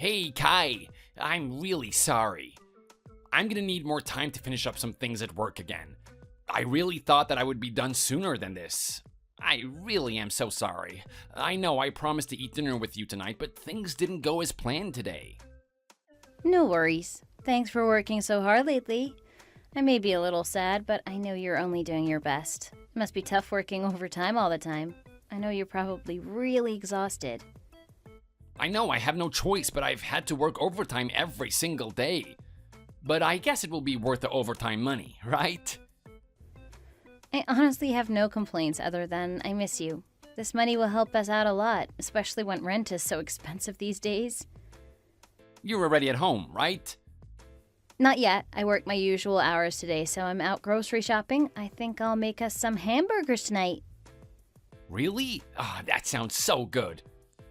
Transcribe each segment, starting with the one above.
Hey, Kai, I'm really sorry. I'm gonna need more time to finish up some things at work again. I really thought that I would be done sooner than this. I really am so sorry. I know I promised to eat dinner with you tonight, but things didn't go as planned today. No worries. Thanks for working so hard lately. I may be a little sad, but I know you're only doing your best. It must be tough working overtime all the time. I know you're probably really exhausted. I know I have no choice, but I've had to work overtime every single day. But I guess it will be worth the overtime money, right? I honestly have no complaints other than I miss you. This money will help us out a lot, especially when rent is so expensive these days. You're already at home, right? Not yet. I work my usual hours today, so I'm out grocery shopping. I think I'll make us some hamburgers tonight. Really? Ah, that sounds so good.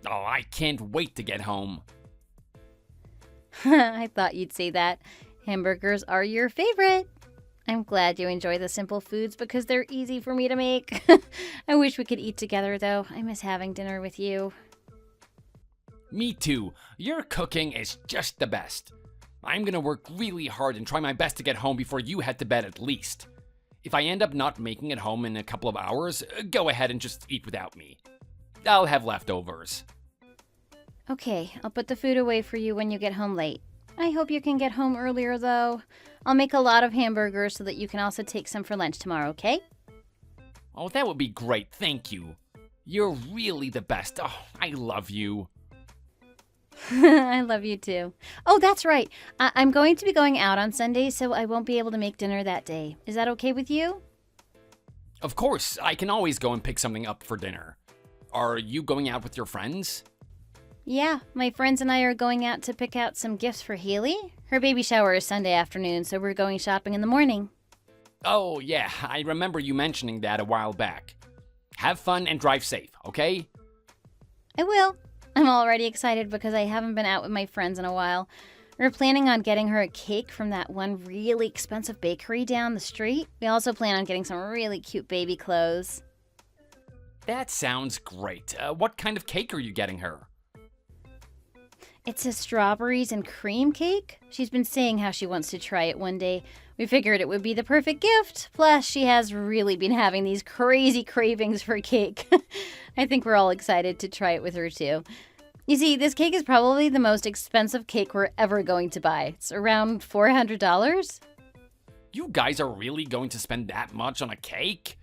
Oh, I can't wait to get home. I thought you'd say that. Hamburgers are your favorite. I'm glad you enjoy the simple foods because they're easy for me to make. I wish we could eat together, though. I miss having dinner with you. Me too. Your cooking is just the best. I'm gonna work really hard and try my best to get home before you head to bed at least. If I end up not making it home in a couple of hours, go ahead and just eat without me. I'll have leftovers. Okay, I'll put the food away for you when you get home late. I hope you can get home earlier, though. I'll make a lot of hamburgers so that you can also take some for lunch tomorrow, okay? Oh, that would be great, thank you. You're really the best. Oh, I love you. I love you too. Oh, that's right. I'm going to be going out on Sunday, so I won't be able to make dinner that day. Is that okay with you? Of course, I can always go and pick something up for dinner. Are you going out with your friends? Yeah, my friends and I are going out to pick out some gifts for Haley. Her baby shower is Sunday afternoon, so we're going shopping in the morning. Oh, yeah, I remember you mentioning that a while back. Have fun and drive safe, okay? I will. I'm already excited because I haven't been out with my friends in a while. We're planning on getting her a cake from that one really expensive bakery down the street. We also plan on getting some really cute baby clothes. That sounds great. What kind of cake are you getting her? It's a strawberries and cream cake. She's been saying how she wants to try it one day. We figured it would be the perfect gift. Plus, she has really been having these crazy cravings for cake. I think we're all excited to try it with her too. You see, this cake is probably the most expensive cake we're ever going to buy. It's around $400. You guys are really going to spend that much on a cake?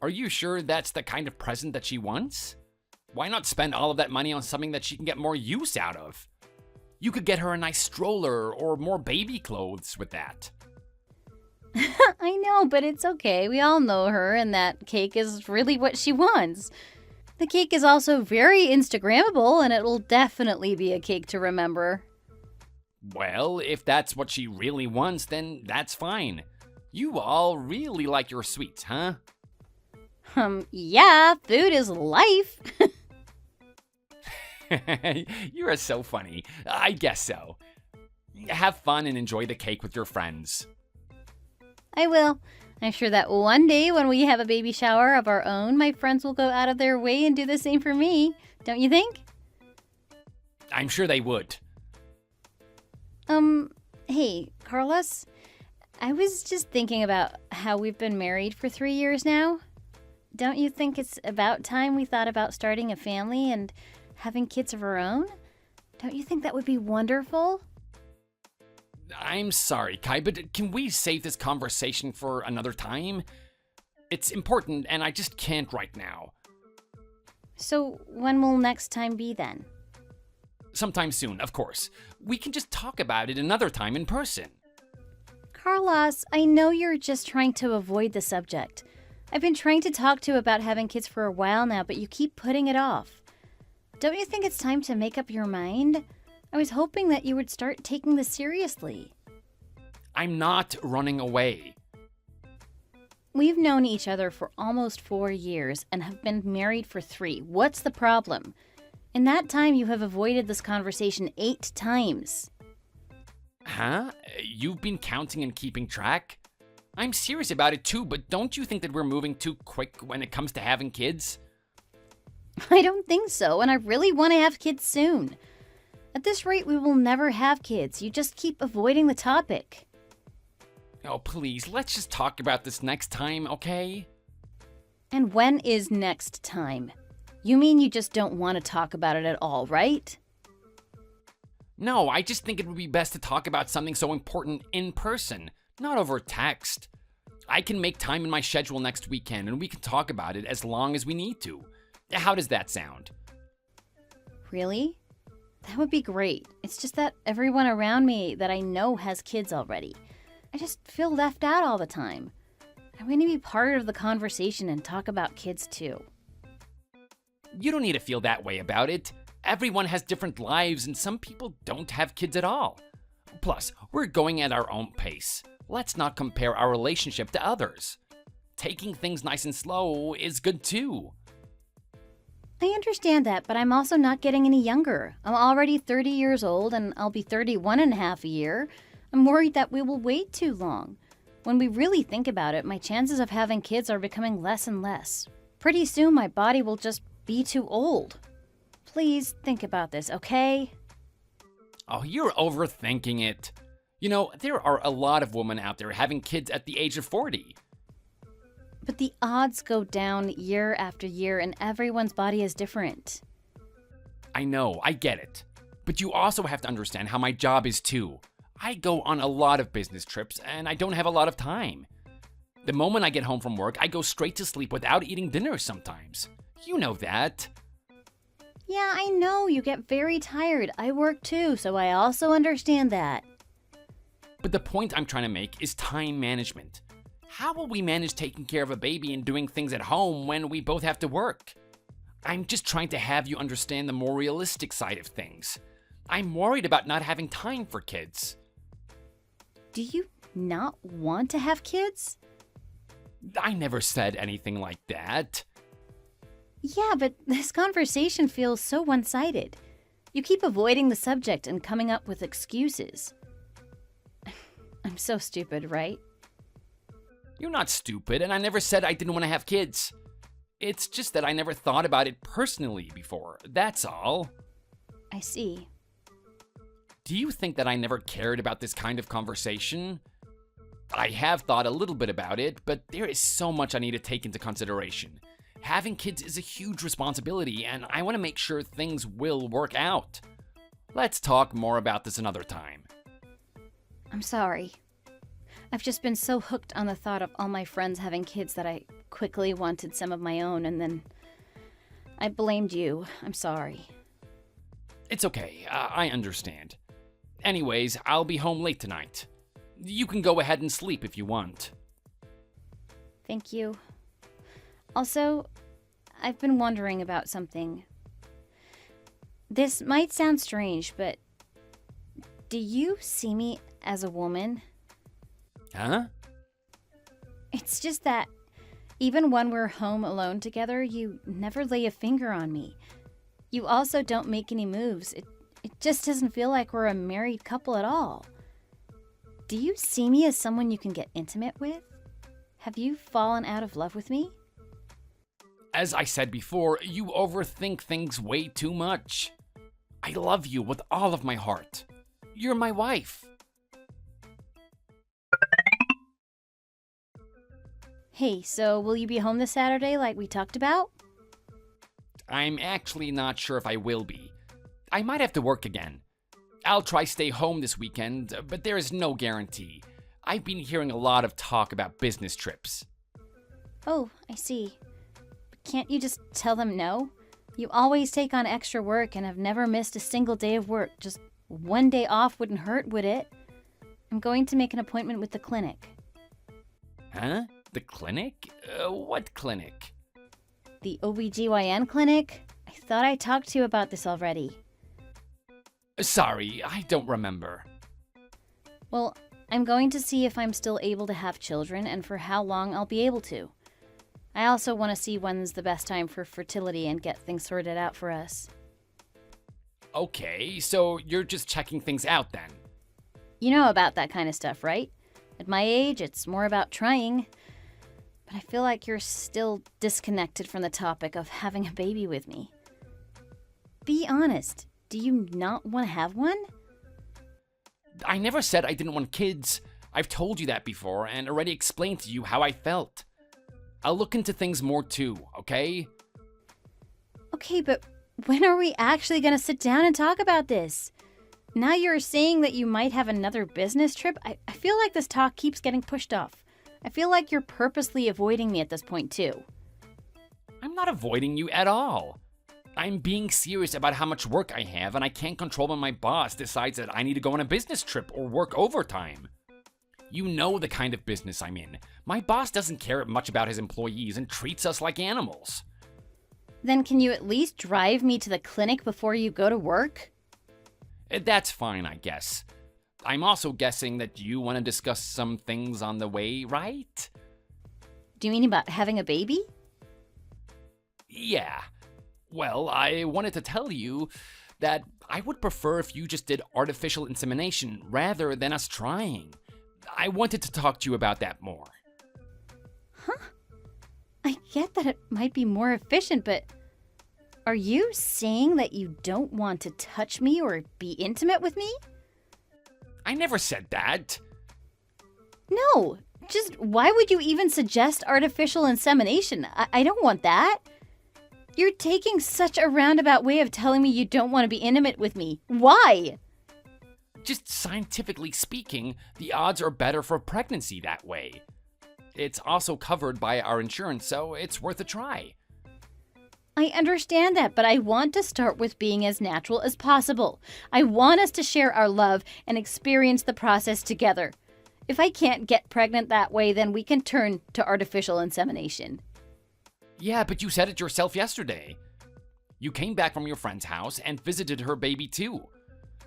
Are you sure that's the kind of present that she wants? Why not spend all of that money on something that she can get more use out of? You could get her a nice stroller or more baby clothes with that. I know, but it's okay. We all know her, and that cake is really what she wants. The cake is also very Instagrammable, and it will definitely be a cake to remember. Well, if that's what she really wants, then that's fine. You all really like your sweets, huh? Yeah, food is life. You are so funny. I guess so. Have fun and enjoy the cake with your friends. I will. I'm sure that one day when we have a baby shower of our own, my friends will go out of their way and do the same for me. Don't you think? I'm sure they would. Hey, Carlos, I was just thinking about how we've been married for 3 years now. Don't you think it's about time we thought about starting a family and having kids of our own? Don't you think that would be wonderful? I'm sorry, Kai, but can we save this conversation for another time? It's important, and I just can't right now. So when will next time be then? Sometime soon, of course. We can just talk about it another time in person. Carlos, I know you're just trying to avoid the subject. I've been trying to talk to you about having kids for a while now, but you keep putting it off. Don't you think it's time to make up your mind? I was hoping that you would start taking this seriously. I'm not running away. We've known each other for almost 4 years and have been married for 3. What's the problem? In that time, you have avoided this conversation 8 times. Huh? You've been counting and keeping track? I'm serious about it too, but don't you think that we're moving too quick when it comes to having kids? I don't think so, and I really want to have kids soon. At this rate, we will never have kids. You just keep avoiding the topic. Oh, please, let's just talk about this next time, okay? And when is next time? You mean you just don't want to talk about it at all, right? No, I just think it would be best to talk about something so important in person, not over text. I can make time in my schedule next weekend and we can talk about it as long as we need to. How does that sound? Really? That would be great. It's just that everyone around me that I know has kids already. I just feel left out all the time. I'm going to be part of the conversation and talk about kids too. You don't need to feel that way about it. Everyone has different lives and some people don't have kids at all. Plus, we're going at our own pace. Let's not compare our relationship to others. Taking things nice and slow is good too. I understand that, but I'm also not getting any younger. I'm already 30 years old and I'll be 31 in half a year. I'm worried that we will wait too long. When we really think about it, my chances of having kids are becoming less and less. Pretty soon my body will just be too old. Please think about this, okay? Oh, you're overthinking it. You know, there are a lot of women out there having kids at the age of 40. But the odds go down year after year and everyone's body is different. I know, I get it. But you also have to understand how my job is too. I go on a lot of business trips and I don't have a lot of time. The moment I get home from work, I go straight to sleep without eating dinner sometimes. You know that. Yeah, I know, you get very tired. I work too, so I also understand that. But the point I'm trying to make is time management. How will we manage taking care of a baby and doing things at home when we both have to work? I'm just trying to have you understand the more realistic side of things. I'm worried about not having time for kids. Do you not want to have kids? I never said anything like that. Yeah, but this conversation feels so one-sided. You keep avoiding the subject and coming up with excuses. I'm so stupid, right? You're not stupid, and I never said I didn't want to have kids. It's just that I never thought about it personally before, that's all. I see. Do you think that I never cared about this kind of conversation? I have thought a little bit about it, but there is so much I need to take into consideration. Having kids is a huge responsibility, and I want to make sure things will work out. Let's talk more about this another time. I'm sorry. I've just been so hooked on the thought of all my friends having kids that I quickly wanted some of my own, and then I blamed you. I'm sorry. It's okay, I understand. Anyways, I'll be home late tonight. You can go ahead and sleep if you want. Thank you. Also, I've been wondering about something. This might sound strange, but do you see me as a woman? Huh? It's just that even when we're home alone together, you never lay a finger on me. You also don't make any moves. It just doesn't feel like we're a married couple at all. Do you see me as someone you can get intimate with? Have you fallen out of love with me? As I said before, you overthink things way too much. I love you with all of my heart. You're my wife. Hey, so will you be home this Saturday like we talked about? I'm actually not sure if I will be. I might have to work again. I'll try stay home this weekend, but there is no guarantee. I've been hearing a lot of talk about business trips. Oh, I see. But can't you just tell them no? You always take on extra work and have never missed a single day of work. Just one day off wouldn't hurt, would it? I'm going to make an appointment with the clinic. Huh? The clinic? What clinic? The OBGYN clinic? I thought I talked to you about this already. Sorry, I don't remember. Well, I'm going to see if I'm still able to have children and for how long I'll be able to. I also want to see when's the best time for fertility and get things sorted out for us. Okay, so you're just checking things out then. You know about that kind of stuff, right? At my age, it's more about trying. But I feel like you're still disconnected from the topic of having a baby with me. Be honest. Do you not want to have one? I never said I didn't want kids. I've told you that before and already explained to you how I felt. I'll look into things more too, okay? Okay, but when are we actually going to sit down and talk about this? Now you're saying that you might have another business trip. I feel like this talk keeps getting pushed off. I feel like you're purposely avoiding me at this point, too. I'm not avoiding you at all. I'm being serious about how much work I have, and I can't control when my boss decides that I need to go on a business trip or work overtime. You know the kind of business I'm in. My boss doesn't care much about his employees and treats us like animals. Then can you at least drive me to the clinic before you go to work? That's fine, I guess. I'm also guessing that you want to discuss some things on the way, right? Do you mean about having a baby? Yeah. Well, I wanted to tell you that I would prefer if you just did artificial insemination rather than us trying. I wanted to talk to you about that more. Huh? I get that it might be more efficient, but are you saying that you don't want to touch me or be intimate with me? I never said that. No, just why would you even suggest artificial insemination? I don't want that. You're taking such a roundabout way of telling me you don't want to be intimate with me. Why? Just scientifically speaking, the odds are better for pregnancy that way. It's also covered by our insurance, so it's worth a try. I understand that, but I want to start with being as natural as possible. I want us to share our love and experience the process together. If I can't get pregnant that way, then we can turn to artificial insemination. Yeah, but you said it yourself yesterday. You came back from your friend's house and visited her baby too.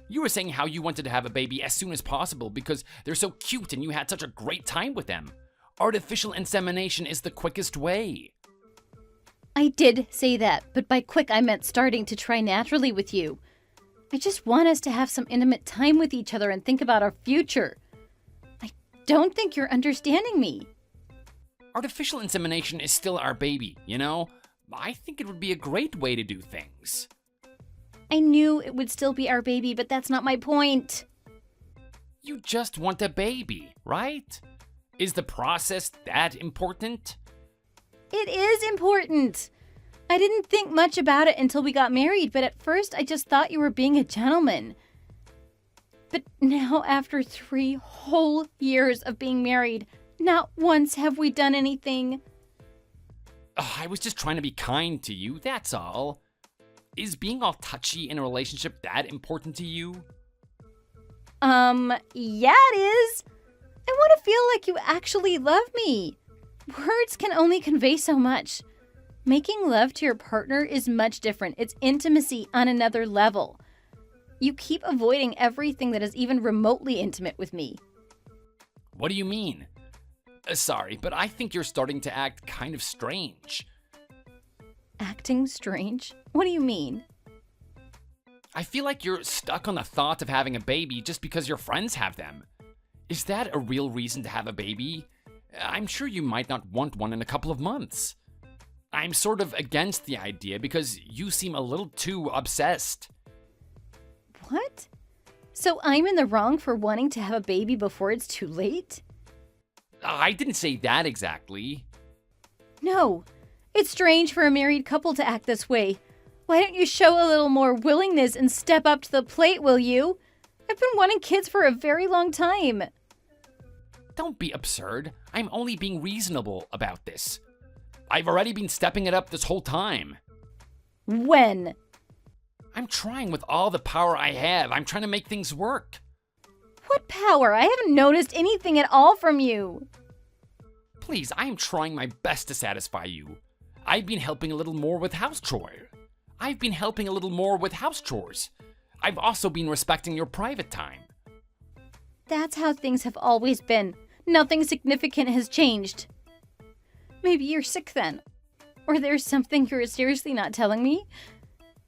You were saying how you wanted to have a baby as soon as possible because they're so cute and you had such a great time with them. Artificial insemination is the quickest way. I did say that, but by quick I meant starting to try naturally with you. I just want us to have some intimate time with each other and think about our future. I don't think you're understanding me. Artificial insemination is still our baby, you know? I think it would be a great way to do things. I knew it would still be our baby, but that's not my point. You just want a baby, right? Is the process that important? It is important. I didn't think much about it until we got married, but at first I just thought you were being a gentleman. But now, after 3 whole years of being married, not once have we done anything. I was just trying to be kind to you, that's all. Is being all touchy in a relationship that important to you? Yeah, it is. I want to feel like you actually love me. Words can only convey so much. Making love to your partner is much different. It's intimacy on another level. You keep avoiding everything that is even remotely intimate with me. What do you mean? Sorry, but I think you're starting to act kind of strange. Acting strange? What do you mean? I feel like you're stuck on the thought of having a baby just because your friends have them. Is that a real reason to have a baby? I'm sure you might not want one in a couple of months. I'm sort of against the idea because you seem a little too obsessed. What? So I'm in the wrong for wanting to have a baby before it's too late? I didn't say that exactly. No. It's strange for a married couple to act this way. Why don't you show a little more willingness and step up to the plate, will you? I've been wanting kids for a very long time. Don't be absurd. I'm only being reasonable about this. I've already been stepping it up this whole time. When? I'm trying with all the power I have. I'm trying to make things work. What power? I haven't noticed anything at all from you. Please, I am trying my best to satisfy you. I've been helping a little more with house chores. I've also been respecting your private time. That's how things have always been. Nothing significant has changed. Maybe you're sick then. Or there's something you're seriously not telling me.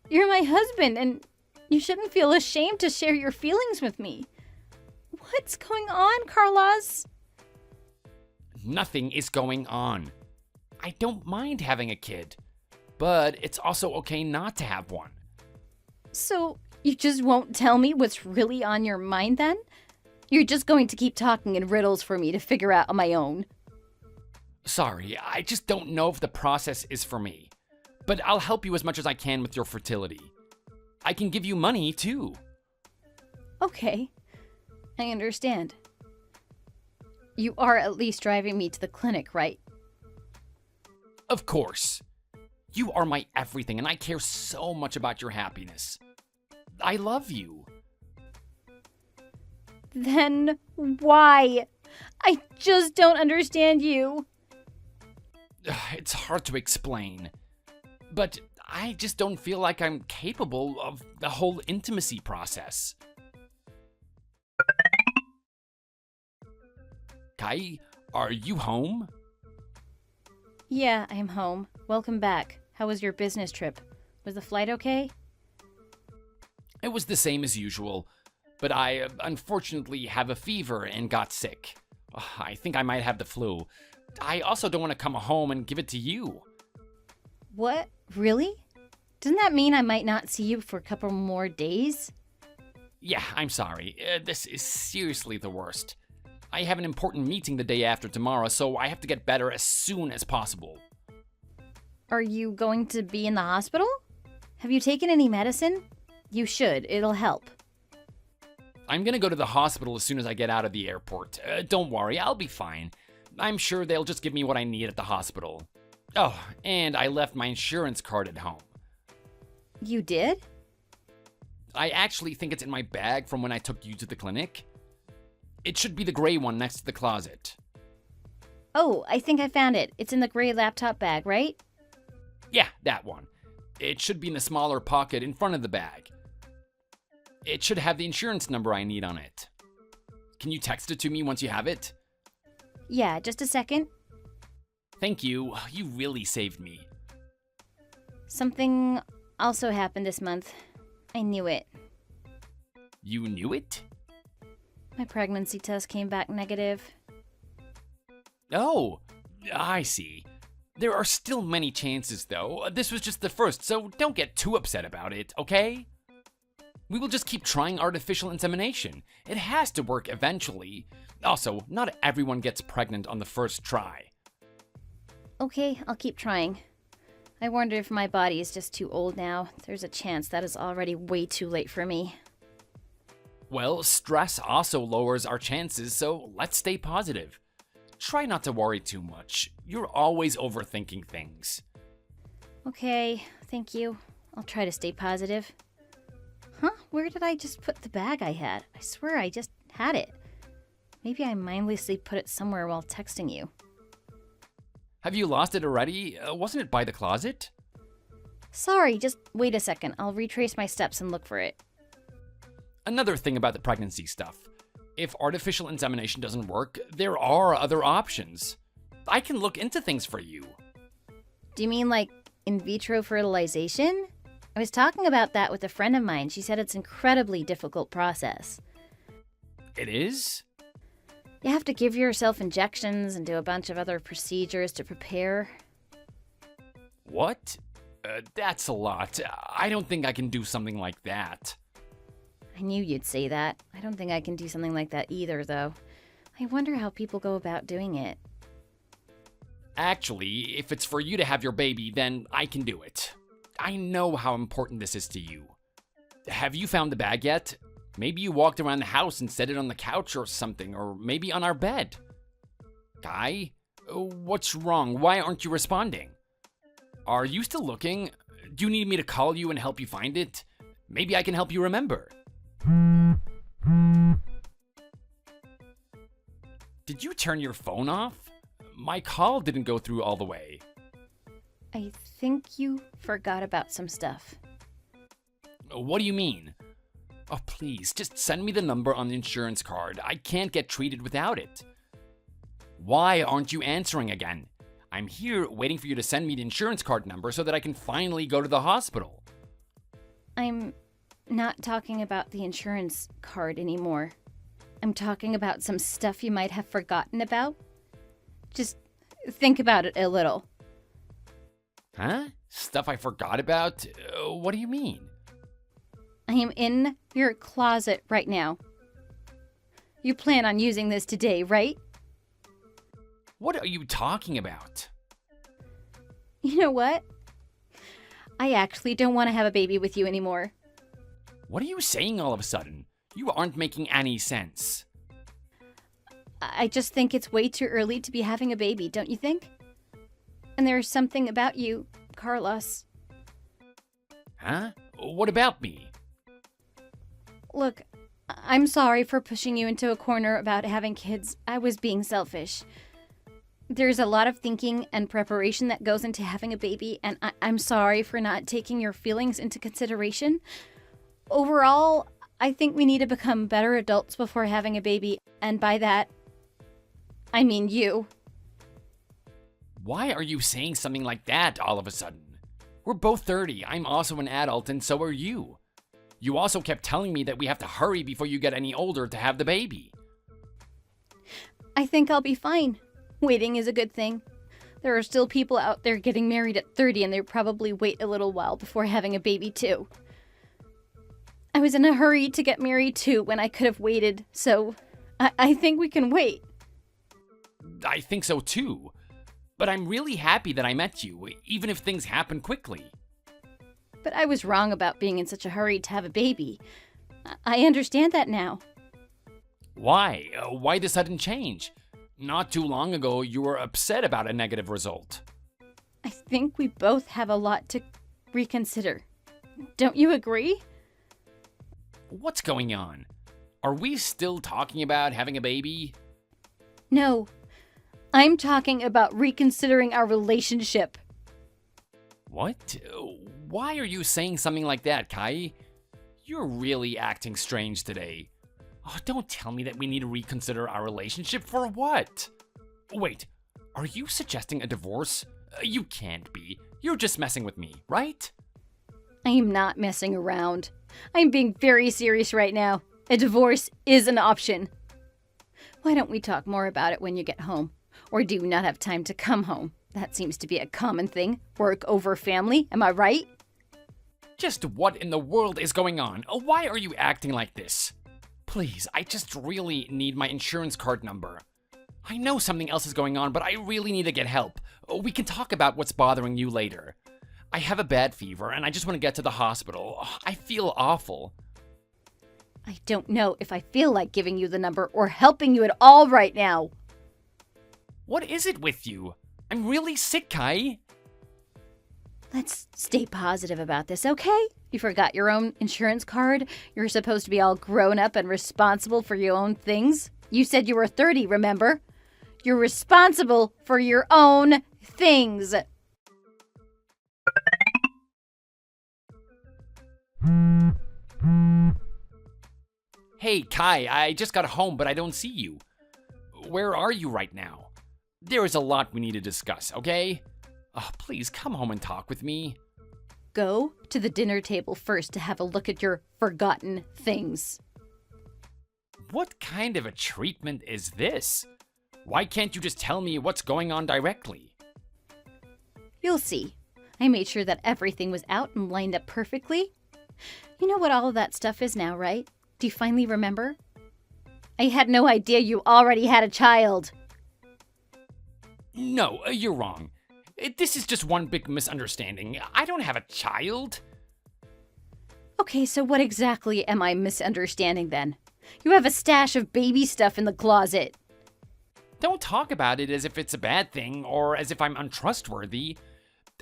You're my husband, and you shouldn't feel ashamed to share your feelings with me. What's going on, Carlos? Nothing is going on. I don't mind having a kid, but it's also okay not to have one. So, You just won't tell me what's really on your mind then? You're just going to keep talking in riddles for me to figure out on my own. Sorry, I just don't know if the process is for me. But I'll help you as much as I can with your fertility. I can give you money, too. Okay, I understand. You are at least driving me to the clinic, right? Of course. You are my everything, and I care so much about your happiness. I love you. Then why? I just don't understand you. It's hard to explain. But I just don't feel like I'm capable of the whole intimacy process. Kai, are you home? Yeah, I'm home. Welcome back. How was your business trip? Was the flight okay? It was the same as usual, but I unfortunately have a fever and got sick. I think I might have the flu. I also don't want to come home and give it to you. What? Really? Doesn't that mean I might not see you for a couple more days? Yeah, I'm sorry. This is seriously the worst. I have an important meeting the day after tomorrow, so I have to get better as soon as possible. Are you going to be in the hospital? Have you taken any medicine? You should. It'll help. I'm gonna go to the hospital as soon as I get out of the airport. Don't worry, I'll be fine. I'm sure they'll just give me what I need at the hospital. Oh, and I left my insurance card at home. You did? I actually think it's in my bag from when I took you to the clinic. It should be the gray one next to the closet. Oh, I think I found it. It's in the gray laptop bag, right? Yeah, that one. It should be in the smaller pocket in front of the bag. It should have the insurance number I need on it. Can you text it to me once you have it? Yeah, just a second. Thank you. You really saved me. Something also happened this month. I knew it. You knew it? My pregnancy test came back negative. Oh, I see. There are still many chances, though. This was just the first, so don't get too upset about it, okay? We will just keep trying artificial insemination. It has to work eventually. Also, not everyone gets pregnant on the first try. Okay, I'll keep trying. I wonder if my body is just too old now. There's a chance that is already way too late for me. Well, stress also lowers our chances, so let's stay positive. Try not to worry too much. You're always overthinking things. Okay, thank you. I'll try to stay positive. Huh? Where did I just put the bag I had? I swear I just had it. Maybe I mindlessly put it somewhere while texting you. Have you lost it already? Wasn't it by the closet? Sorry, just wait a second. I'll retrace my steps and look for it. Another thing about the pregnancy stuff. If artificial insemination doesn't work, there are other options. I can look into things for you. Do you mean like in vitro fertilization? I was talking about that with a friend of mine. She said it's an incredibly difficult process. It is? You have to give yourself injections and do a bunch of other procedures to prepare. What? That's a lot. I don't think I can do something like that. I knew you'd say that. I don't think I can do something like that either, though. I wonder how people go about doing it. Actually, if it's for you to have your baby, then I can do it. I know how important this is to you. Have you found the bag yet? Maybe you walked around the house and set it on the couch or something, or maybe on our bed. Guy? What's wrong? Why aren't you responding? Are you still looking? Do you need me to call you and help you find it? Maybe I can help you remember. Did you turn your phone off? My call didn't go through all the way. I think you forgot about some stuff. What do you mean? Oh, please, just send me the number on the insurance card. I can't get treated without it. Why aren't you answering again? I'm here waiting for you to send me the insurance card number so that I can finally go to the hospital. I'm not talking about the insurance card anymore. I'm talking about some stuff you might have forgotten about. Just think about it a little. Huh? Stuff I forgot about? What do you mean? I am in your closet right now. You plan on using this today, right? What are you talking about? You know what? I actually don't want to have a baby with you anymore. What are you saying all of a sudden? You aren't making any sense. I just think it's way too early to be having a baby, don't you think? And there's something about you, Carlos. Huh? What about me? Look, I'm sorry for pushing you into a corner about having kids. I was being selfish. There's a lot of thinking and preparation that goes into having a baby, and I'm sorry for not taking your feelings into consideration. Overall, I think we need to become better adults before having a baby, and by that, I mean you. Why are you saying something like that all of a sudden? We're both 30. I'm also an adult, and so are you. You also kept telling me that we have to hurry before you get any older to have the baby. I think I'll be fine. Waiting is a good thing. There are still people out there getting married at 30, and they'll probably wait a little while before having a baby too. I was in a hurry to get married too when I could have waited, so I think we can wait. I think so too. But I'm really happy that I met you, even if things happen quickly. But I was wrong about being in such a hurry to have a baby. I understand that now. Why? Why the sudden change? Not too long ago, you were upset about a negative result. I think we both have a lot to reconsider. Don't you agree? What's going on? Are we still talking about having a baby? No. I'm talking about reconsidering our relationship. What? Why are you saying something like that, Kai? You're really acting strange today. Oh, don't tell me that we need to reconsider our relationship. For what? Wait, are you suggesting a divorce? You can't be. You're just messing with me, right? I am not messing around. I'm being very serious right now. A divorce is an option. Why don't we talk more about it when you get home? Or do you not have time to come home? That seems to be a common thing. Work over family, am I right? Just what in the world is going on? Why are you acting like this? Please, I just really need my insurance card number. I know something else is going on, but I really need to get help. We can talk about what's bothering you later. I have a bad fever, and I just want to get to the hospital. I feel awful. I don't know if I feel like giving you the number or helping you at all right now. What is it with you? I'm really sick, Kai. Let's stay positive about this, okay? You forgot your own insurance card? You're supposed to be all grown up and responsible for your own things? You said you were 30, remember? You're responsible for your own things. Hey, Kai, I just got home, but I don't see you. Where are you right now? There is a lot we need to discuss, okay? Oh, please come home and talk with me. Go to the dinner table first to have a look at your forgotten things. What kind of a treatment is this? Why can't you just tell me what's going on directly? You'll see. I made sure that everything was out and lined up perfectly. You know what all of that stuff is now, right? Do you finally remember? I had no idea you already had a child. No, you're wrong. This is just one big misunderstanding. I don't have a child. Okay, so what exactly am I misunderstanding then? You have a stash of baby stuff in the closet. Don't talk about it as if it's a bad thing or as if I'm untrustworthy.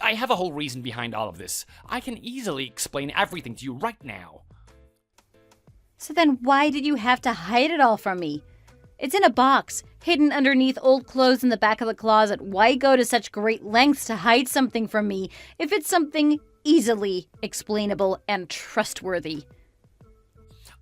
I have a whole reason behind all of this. I can easily explain everything to you right now. So then why did you have to hide it all from me? It's in a box, hidden underneath old clothes in the back of the closet. Why go to such great lengths to hide something from me if it's something easily explainable and trustworthy?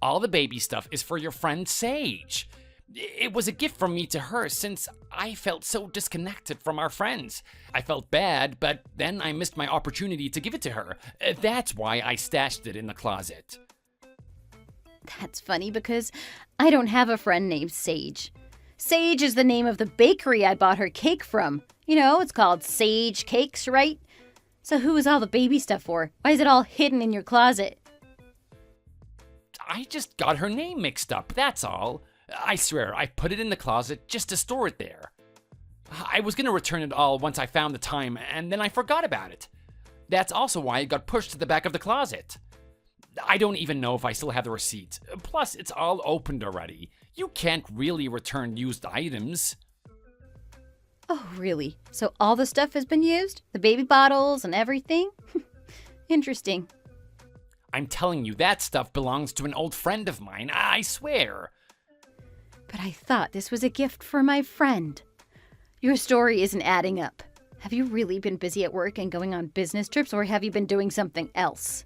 All the baby stuff is for your friend Sage. It was a gift from me to her since I felt so disconnected from our friends. I felt bad, but then I missed my opportunity to give it to her. That's why I stashed it in the closet. That's funny because I don't have a friend named Sage. Sage is the name of the bakery I bought her cake from. You know, it's called Sage Cakes, right? So who is all the baby stuff for? Why is it all hidden in your closet? I just got her name mixed up, that's all. I swear, I put it in the closet just to store it there. I was gonna return it all once I found the time, and then I forgot about it. That's also why it got pushed to the back of the closet. I don't even know if I still have the receipt. Plus, it's all opened already. You can't really return used items. Oh, really? So all the stuff has been used? The baby bottles and everything? Interesting. I'm telling you, that stuff belongs to an old friend of mine, I swear. But I thought this was a gift for my friend. Your story isn't adding up. Have you really been busy at work and going on business trips, or have you been doing something else?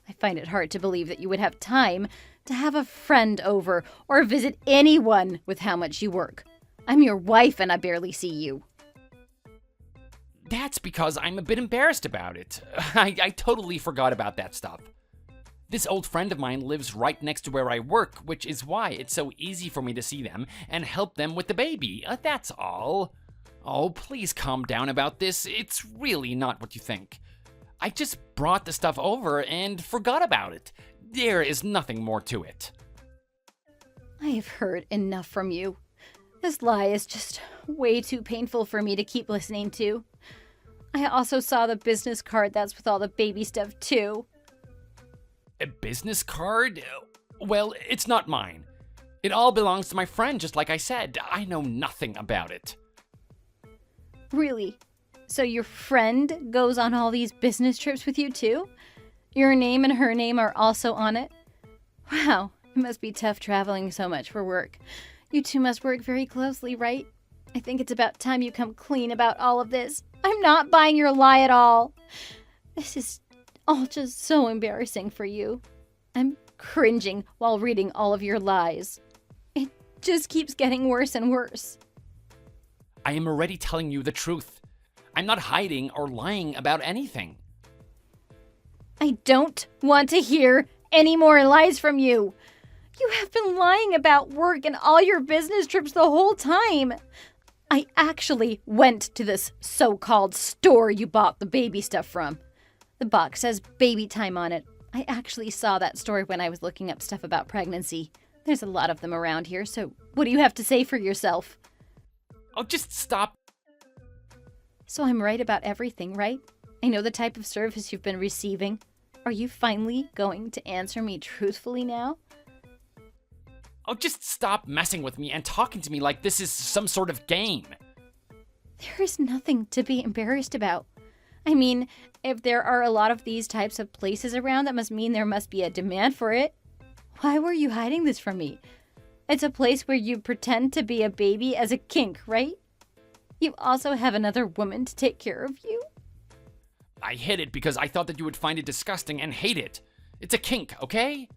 I find it hard to believe that you would have time to have a friend over or visit anyone with how much you work. I'm your wife and I barely see you. That's because I'm a bit embarrassed about it. I totally forgot about that stuff. This old friend of mine lives right next to where I work, which is why it's so easy for me to see them and help them with the baby. That's all. Oh, please calm down about this. It's really not what you think. I just brought the stuff over and forgot about it. There is nothing more to it. I have heard enough from you. This lie is just way too painful for me to keep listening to. I also saw the business card that's with all the baby stuff too. A business card? Well, it's not mine. It all belongs to my friend, just like I said. I know nothing about it. Really? So your friend goes on all these business trips with you too? Your name and her name are also on it? Wow, it must be tough traveling so much for work. You two must work very closely, right? I think it's about time you come clean about all of this. I'm not buying your lie at all. This is all just so embarrassing for you. I'm cringing while reading all of your lies. It just keeps getting worse and worse. I am already telling you the truth. I'm not hiding or lying about anything. I don't want to hear any more lies from you. You have been lying about work and all your business trips the whole time. I actually went to this so-called store you bought the baby stuff from. The box says baby time on it. I actually saw that store when I was looking up stuff about pregnancy. There's a lot of them around here, so what do you have to say for yourself? Oh, just stop. So I'm right about everything, right? I know the type of service you've been receiving. Are you finally going to answer me truthfully now? Oh, just stop messing with me and talking to me like this is some sort of game. There is nothing to be embarrassed about. I mean, if there are a lot of these types of places around, that must mean there must be a demand for it. Why were you hiding this from me? It's a place where you pretend to be a baby as a kink, right? You also have another woman to take care of you? I hid it because I thought that you would find it disgusting and hate it. It's a kink, okay?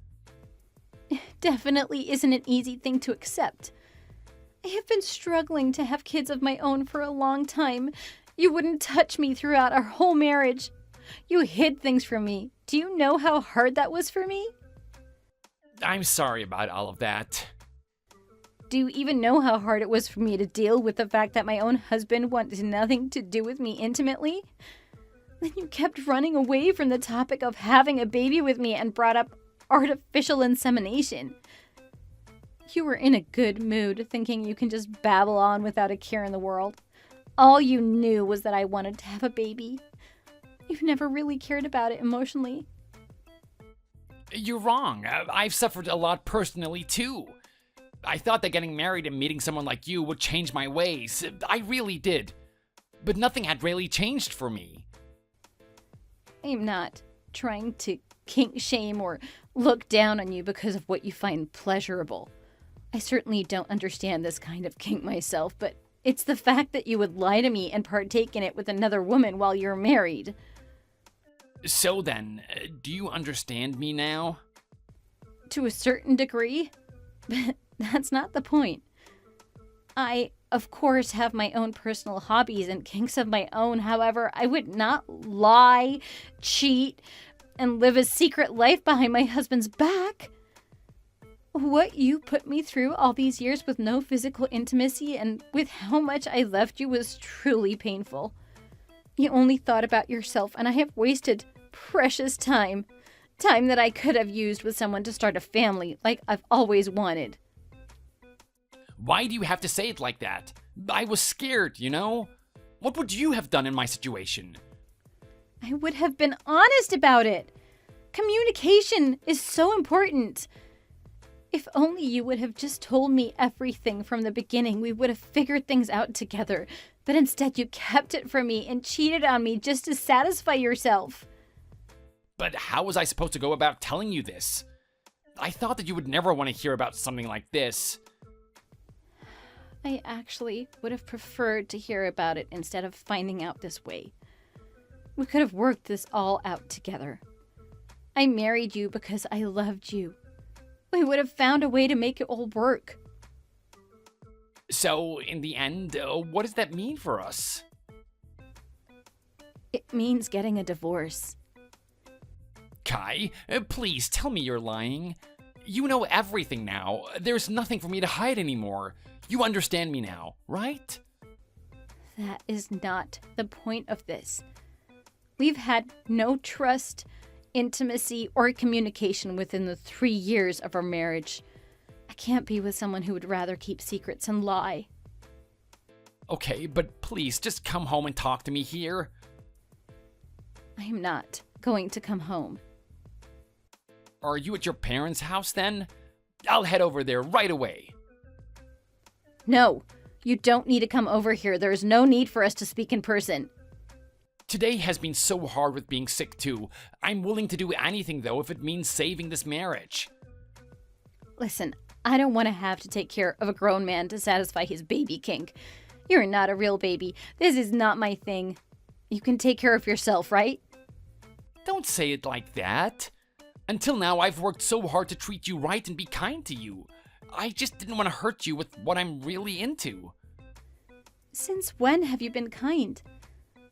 Definitely isn't an easy thing to accept. I have been struggling to have kids of my own for a long time. You wouldn't touch me throughout our whole marriage. You hid things from me. Do you know how hard that was for me? I'm sorry about all of that. Do you even know how hard it was for me to deal with the fact that my own husband wanted nothing to do with me intimately? Then you kept running away from the topic of having a baby with me and brought up artificial insemination. You were in a good mood, thinking you can just babble on without a care in the world. All you knew was that I wanted to have a baby. You've never really cared about it emotionally. You're wrong. I've suffered a lot personally, too. I thought that getting married and meeting someone like you would change my ways. I really did. But nothing had really changed for me. I'm not trying to kink shame or look down on you because of what you find pleasurable. I certainly don't understand this kind of kink myself, but it's the fact that you would lie to me and partake in it with another woman while you're married. So then, do you understand me now? To a certain degree, but that's not the point. I, of course, have my own personal hobbies and kinks of my own. However, I would not lie, cheat, and live a secret life behind my husband's back. What you put me through all these years with no physical intimacy and with how much I loved you was truly painful. You only thought about yourself, and I have wasted precious time. Time that I could have used with someone to start a family like I've always wanted. Why do you have to say it like that? I was scared, you know? What would you have done in my situation? I would have been honest about it. Communication is so important. If only you would have just told me everything from the beginning, we would have figured things out together. But instead, you kept it from me and cheated on me just to satisfy yourself. But how was I supposed to go about telling you this? I thought that you would never want to hear about something like this. I actually would have preferred to hear about it instead of finding out this way. We could have worked this all out together. I married you because I loved you. We would have found a way to make it all work. So, in the end, what does that mean for us? It means getting a divorce. Kai, please tell me you're lying. You know everything now. There's nothing for me to hide anymore. You understand me now, right? That is not the point of this. We've had no trust, intimacy, or communication within the 3 years of our marriage. I can't be with someone who would rather keep secrets and lie. Okay, but please just come home and talk to me here. I am not going to come home. Are you at your parents' house then? I'll head over there right away. No, you don't need to come over here. There is no need for us to speak in person. Today has been so hard with being sick too. I'm willing to do anything though if it means saving this marriage. Listen, I don't want to have to take care of a grown man to satisfy his baby kink. You're not a real baby. This is not my thing. You can take care of yourself, right? Don't say it like that. Until now, I've worked so hard to treat you right and be kind to you. I just didn't want to hurt you with what I'm really into. Since when have you been kind?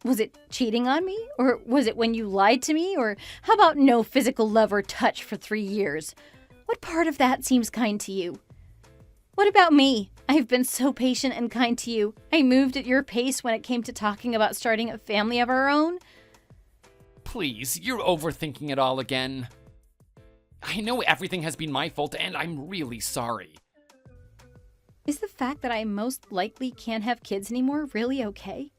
Was it cheating on me? Or was it when you lied to me? Or how about no physical love or touch for 3 years? What part of that seems kind to you? What about me? I've been so patient and kind to you. I moved at your pace when it came to talking about starting a family of our own. Please, you're overthinking it all again. I know everything has been my fault and I'm really sorry. Is the fact that I most likely can't have kids anymore really okay?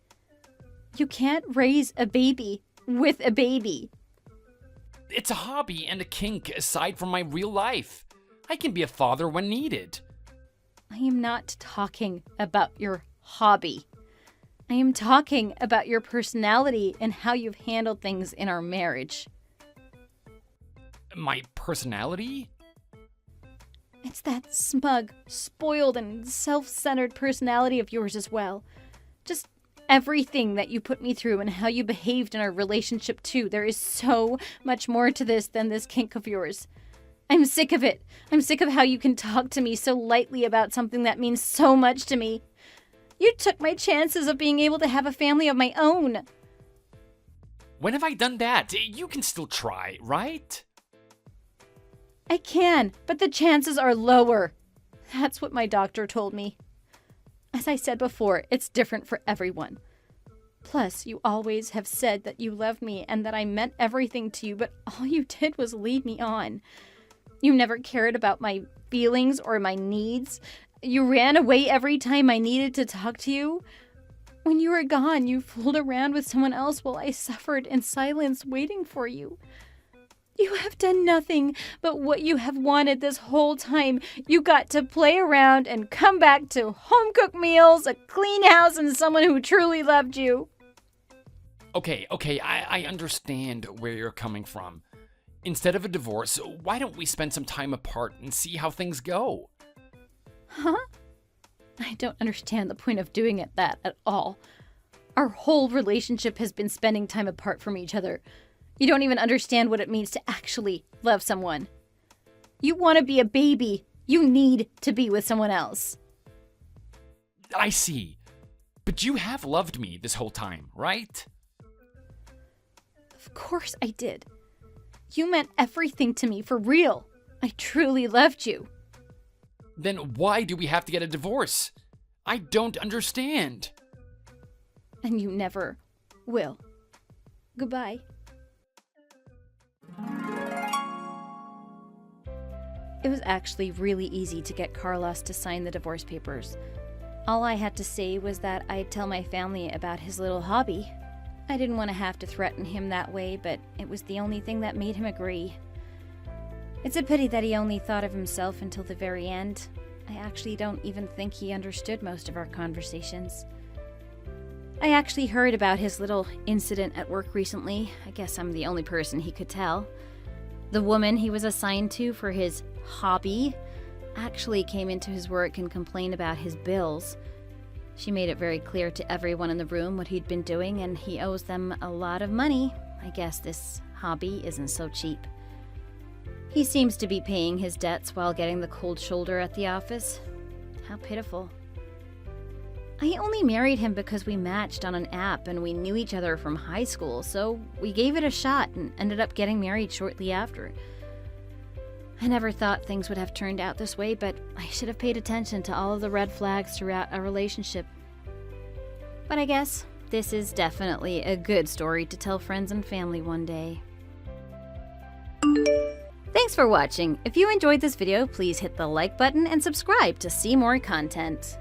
You can't raise a baby with a baby. It's a hobby and a kink aside from my real life. I can be a father when needed. I am not talking about your hobby. I am talking about your personality and how you've handled things in our marriage. My personality? It's that smug, spoiled, and self-centered personality of yours as well. Just everything that you put me through and how you behaved in our relationship too. There is so much more to this than this kink of yours. I'm sick of it. I'm sick of how you can talk to me so lightly about something that means so much to me. You took my chances of being able to have a family of my own. When have I done that? You can still try, right? I can, but the chances are lower. That's what my doctor told me. As I said before, it's different for everyone. Plus, you always have said that you loved me and that I meant everything to you, but all you did was lead me on. You never cared about my feelings or my needs. You ran away every time I needed to talk to you. When you were gone, you fooled around with someone else while I suffered in silence waiting for you. You have done nothing but what you have wanted this whole time. You got to play around and come back to home-cooked meals, a clean house, and someone who truly loved you. Okay, I understand where you're coming from. Instead of a divorce, why don't we spend some time apart and see how things go? Huh? I don't understand the point of doing it that at all. Our whole relationship has been spending time apart from each other. You don't even understand what it means to actually love someone. You want to be a baby. You need to be with someone else. I see. But you have loved me this whole time, right? Of course I did. You meant everything to me for real. I truly loved you. Then why do we have to get a divorce? I don't understand. And you never will. Goodbye. It was actually really easy to get Carlos to sign the divorce papers. All I had to say was that I'd tell my family about his little hobby. I didn't want to have to threaten him that way, but it was the only thing that made him agree. It's a pity that he only thought of himself until the very end. I actually don't even think he understood most of our conversations. I actually heard about his little incident at work recently. I guess I'm the only person he could tell. The woman he was assigned to for his hobby actually came into his work and complained about his bills. She made it very clear to everyone in the room what he'd been doing, and he owes them a lot of money. I guess this hobby isn't so cheap. He seems to be paying his debts while getting the cold shoulder at the office. How pitiful. I only married him because we matched on an app and we knew each other from high school, so we gave it a shot and ended up getting married shortly after. I never thought things would have turned out this way, but I should have paid attention to all of the red flags throughout our relationship. But I guess this is definitely a good story to tell friends and family one day. Thanks for watching. If you enjoyed this video, please hit the like button and subscribe to see more content.